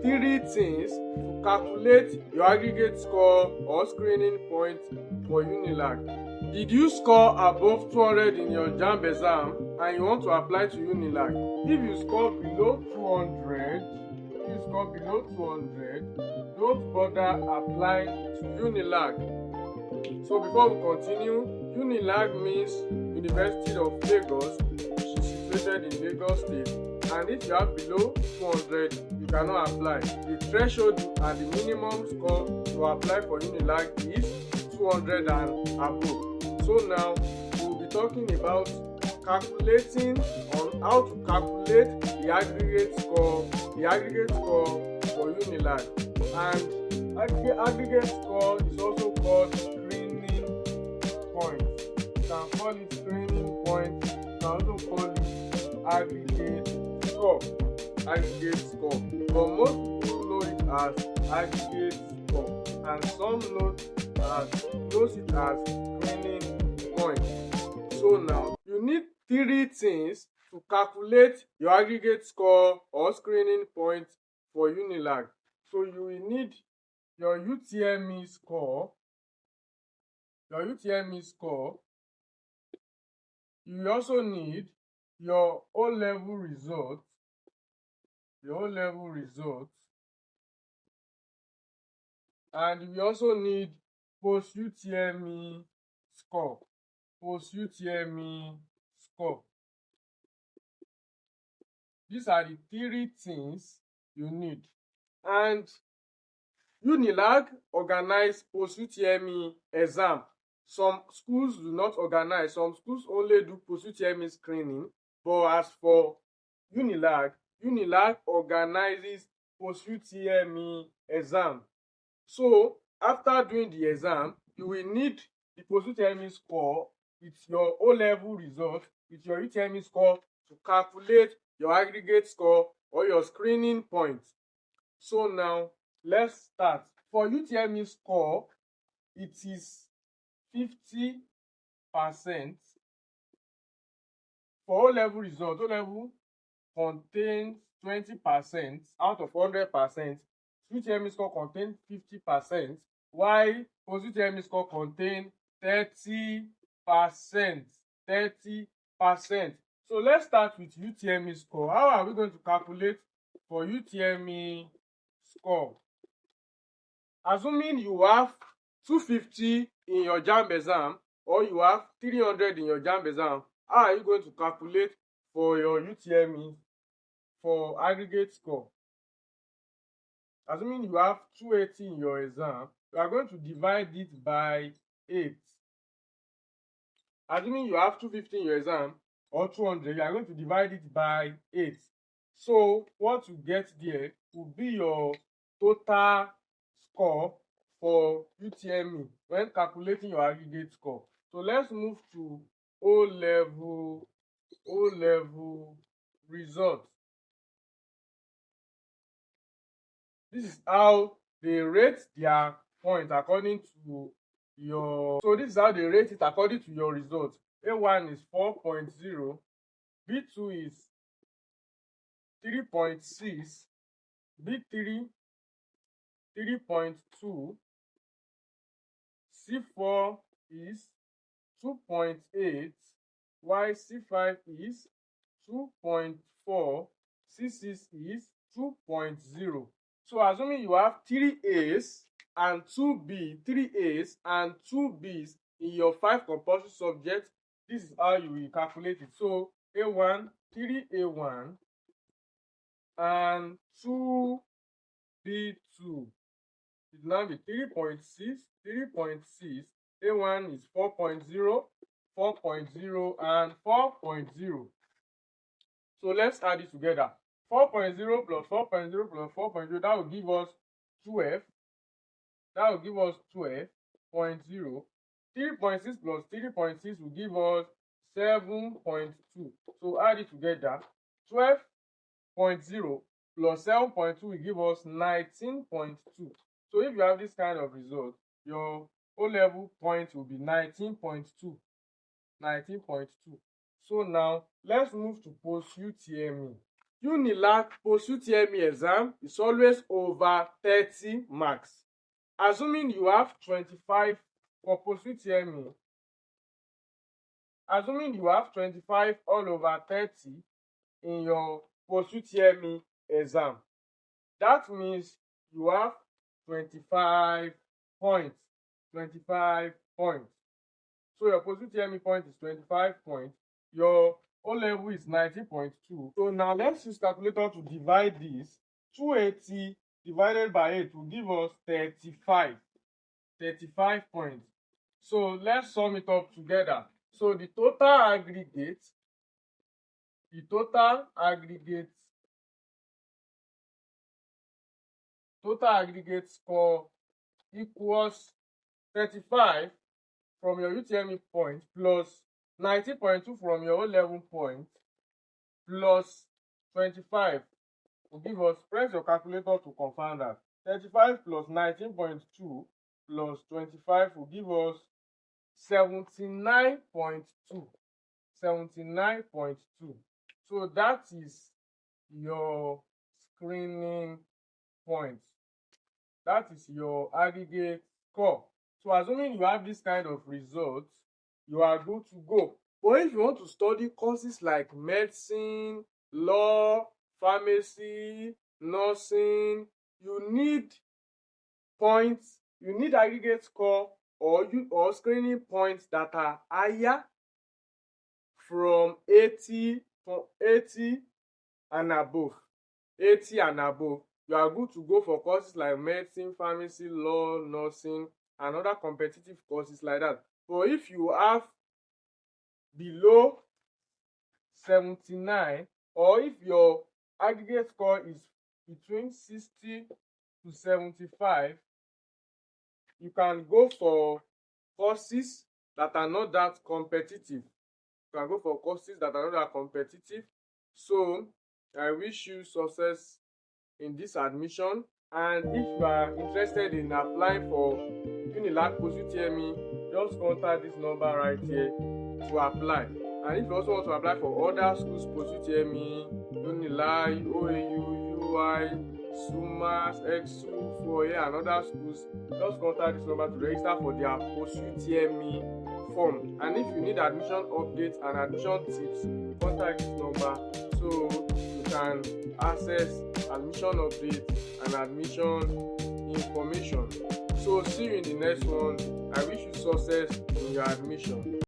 three things to calculate your aggregate score or screening point for UNILAG. Did you score above 200 in your JAMB exam and you want to apply to UNILAG? If you score below 200, don't bother applying to UNILAG. So before we continue, UNILAG means University of Lagos, which is situated in Lagos State. And if you are below 200, you cannot apply. The threshold and the minimum score to apply for UNILAG is 200 and above. So now we will be talking about calculating on how to calculate the aggregate score for UNILAG. And aggregate score is also called screening point. You can call it screening point. You can also call it aggregate score. But most people know it as aggregate score, and some knows it as screening point. So now you need three things to calculate your aggregate score or screening point for UNILAG. So you will need your UTME score. You will also need your O-level results. And you will also need post-UTME score. These are the three things you need. And UNILAG organize post-UTME exam. Some schools do not organize. Some schools only do post-UTME screening. But as for UNILAG organizes post-UTME exam. So after doing the exam, you will need the post-UTME score with your O-level result, with your UTME score to calculate your aggregate score or your screening point. So now let's start. For UTME score, it is 50%. For O-level result, O-level contains 20% out of 100%. UTME score contains 50%, while post-UTME score contains 30%. So let's start with UTME score. How are we going to calculate for UTME score? Assuming you have 250 in your JAMB exam or you have 300 in your JAMB exam, how are you going to calculate for your UTME for aggregate score? Assuming you have 280 in your exam, you are going to divide it by 8. Assuming you have 250 in your exam or 200, you are going to divide it by 8. So what you get there will be your total score for UTME when calculating your aggregate score. So let's move to O-level results. This is how they rate their point according to your. So this is how they rate it according to your results. A1 is 4.0, B2 is 3.6, B3 3.2, C4 is 2.8, while C5 is 2.4, C6 is 2.0. So assuming you have 3 A's and 2 B, 3 A's and 2 B's in your 5 compulsory subjects, this is how you will calculate it. So A1, 3 A1 and 2 B2. It will now be 3.6, 3.6. A1 is 4.0, 4.0 and 4.0. So let's add it together. 4.0 plus 4.0 plus 4.0, that will give us 12. That will give us 12.0. 3.6 plus 3.6 will give us 7.2. So add it together. 12.0 plus 7.2 will give us 19.2. So if you have this kind of result, your O-level point will be 19.2. So now let's move to post-UTME. UNILAG post-UTME exam is always over 30 marks. Assuming you have 25 for post-UTME, assuming you have 25 all over 30 in your post-UTME exam, that means you have 25 points. 25 points. So your post-UTME point is 25 points. Your O-level is 19.2. So now let's use calculator to divide this. 280 divided by 8 will give us 35 points. So let's sum it up together. So the total aggregate score equals 35 from your UTME point plus 19.2 from your O-level point plus 25 will give us, press your calculator to confirm that, 35 plus 19.2 plus 25 will give us 79.2. 79.2. So that is your screening point. That is your aggregate score. So assuming you have this kind of results, you are good to go. But if you want to study courses like medicine, law, pharmacy, nursing, you need points, you need aggregate score or screening points that are higher from 80 and above. 80 and above. You are good to go for courses like medicine, pharmacy, law, nursing, and other competitive courses like that. But if you have below 79, or if your aggregate score is between 60 to 75, you can go for courses that are not that competitive. You can go for courses that are not that competitive. So I wish you success in this admission, and if you are interested in applying for UNILAG post-UTME, just contact this number right here to apply. And if you also want to apply for other schools post-UTME, UNILAG, OAU, UI, SUMAS, EXU, FOIA, and other schools, just contact this number to register for their post-UTME form. And if you need admission updates and admission tips, contact this number so you can access admission updates and admission information. So see you in the next one. I wish you success in your admission.